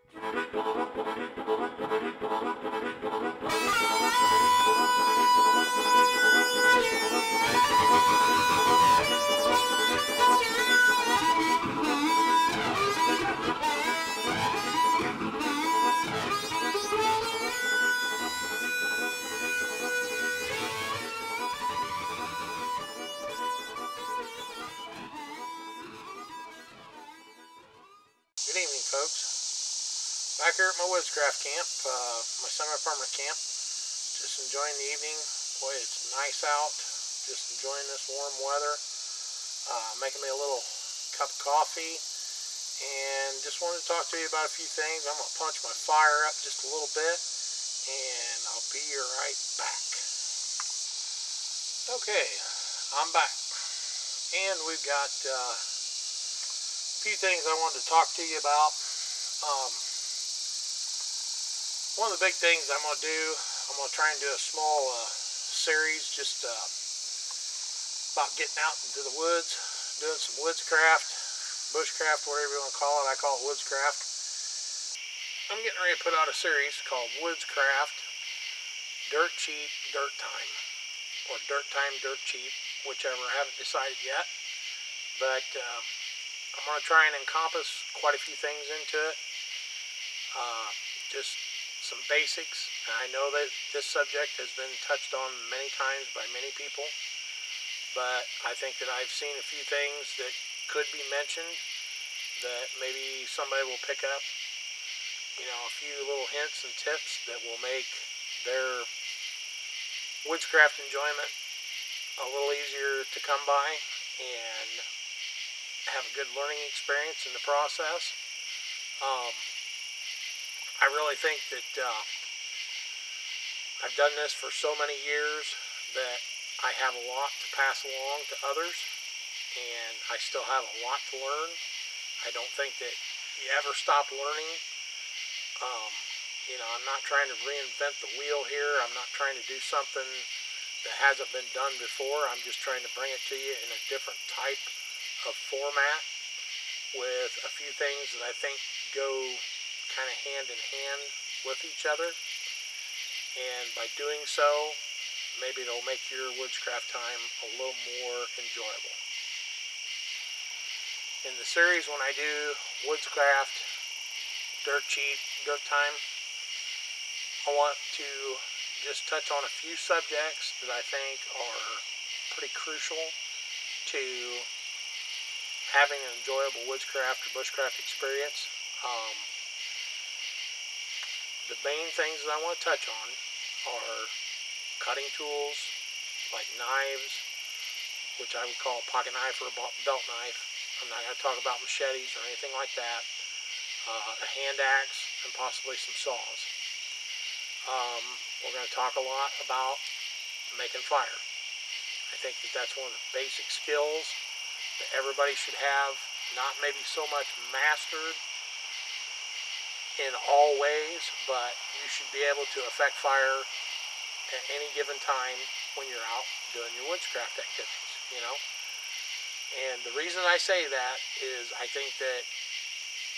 Good evening, folks. Back here at my Woodscraft camp, my semi-permanent camp. Just enjoying the evening. Boy, it's nice out. Just enjoying this warm weather. Making me a little cup of coffee. And just wanted to talk to you about a few things. I'm going to punch my fire up just a little bit. And I'll be right back. Okay, I'm back. And we've got few things I wanted to talk to you about. One of the big things I'm going to do, I'm going to try and do a small series just about getting out into the woods, doing some woodscraft, bushcraft, whatever you want to call it. I call it woodscraft. I'm getting ready to put out a series called Woodscraft Dirt Cheap, Dirt Time, or Dirt Time, Dirt Cheap, whichever. I haven't decided yet, but I'm going to try and encompass quite a few things into it. Just some basics. And I know that this subject has been touched on many times by many people, but I think that I've seen a few things that could be mentioned that maybe somebody will pick up, you know, a few little hints and tips that will make their woodscraft enjoyment a little easier to come by and have a good learning experience in the process. I really think that I've done this for so many years that I have a lot to pass along to others, and I still have a lot to learn. I don't think that you ever stop learning. You know, I'm not trying to reinvent the wheel here. I'm not trying to do something that hasn't been done before. I'm just trying to bring it to you in a different type of format with a few things that I think go kind of hand in hand with each other, and by doing so maybe it'll make your woodscraft time a little more enjoyable. In the series, when I do Woodscraft Dirt Cheap, Dirt Time, I want to just touch on a few subjects that I think are pretty crucial to having an enjoyable woodscraft or bushcraft experience. The main things that I want to touch on are cutting tools like knives, which I would call a pocket knife or a belt knife. I'm not going to talk about machetes or anything like that. A hand axe and possibly some saws. We're going to talk a lot about making fire. I think that that's one of the basic skills that everybody should have, not maybe so much mastered in all ways, but you should be able to affect fire at any given time when you're out doing your woodscraft activities, you know. And the reason I say that is I think that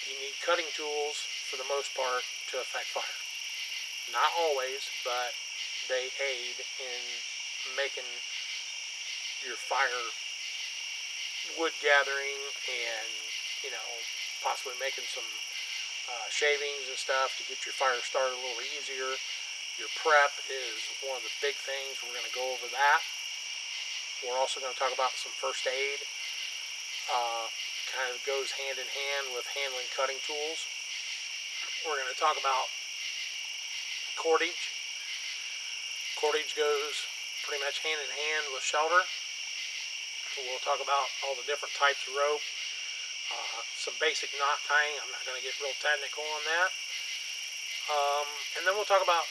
you need cutting tools for the most part to affect fire. Not always, but they aid in making your fire wood gathering and, you know, possibly making some shavings and stuff to get your fire started a little easier. Your prep is one of the big things. We're going to go over that. We're also going to talk about some first aid. Kind of goes hand in hand with handling cutting tools. We're going to talk about cordage. Cordage goes pretty much hand in hand with shelter. So we'll talk about all the different types of rope. Some basic knot tying. I'm not going to get real technical on that. And then we'll talk about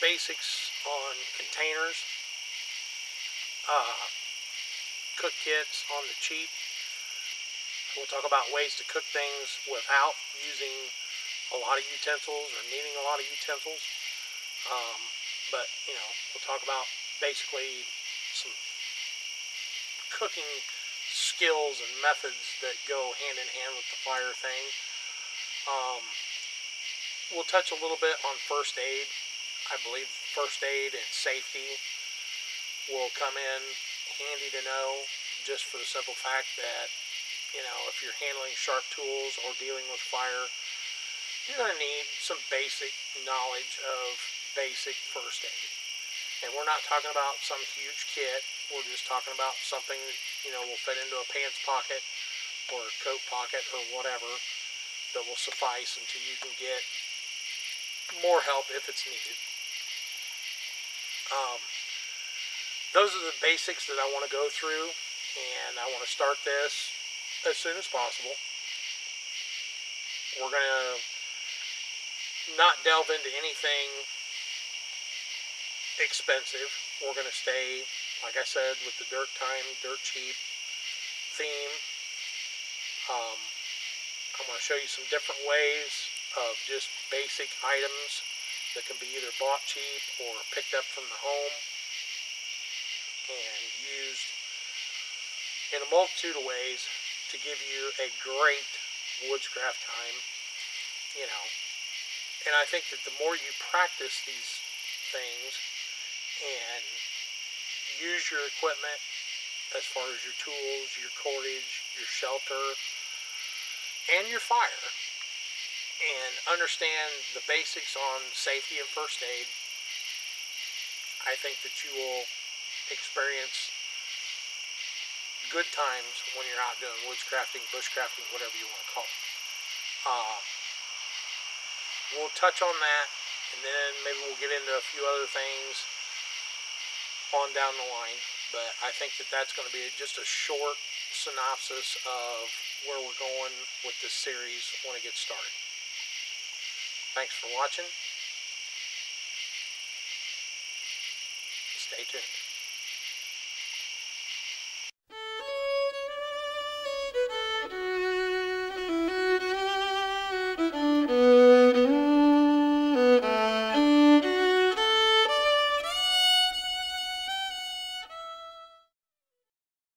basics on containers, cook kits on the cheap. We'll talk about ways to cook things without using a lot of utensils or needing a lot of utensils. But, you know, we'll talk about basically some cooking skills and methods that go hand in hand with the fire thing. we'll touch a little bit on first aid. I believe first aid and safety will come in handy to know, just for the simple fact that, you know, if you're handling sharp tools or dealing with fire, you're going to need some basic knowledge of basic first aid. And we're not talking about some huge kit. We're just talking about something that, you know, will fit into a pants pocket or a coat pocket or whatever, that will suffice until you can get more help if it's needed. Those are the basics that I want to go through, and I want to start this as soon as possible. We're going to not delve into anything expensive. We're going to stay, like I said, with the dirt time, dirt cheap theme. I'm going to show you some different ways of just basic items that can be either bought cheap or picked up from the home and used in a multitude of ways to give you a great Woodscraft time, you know. And I think that the more you practice these things and use your equipment, as far as your tools, your cordage, your shelter, and your fire, and understand the basics on safety and first aid, I think that you will experience good times when you're out doing woodscrafting, bushcrafting, whatever you want to call it. We'll touch on that, and then maybe we'll get into a few other things on down the line. But I think that that's going to be just a short synopsis of where we're going with this series when it gets started. Thanks for watching. Stay tuned.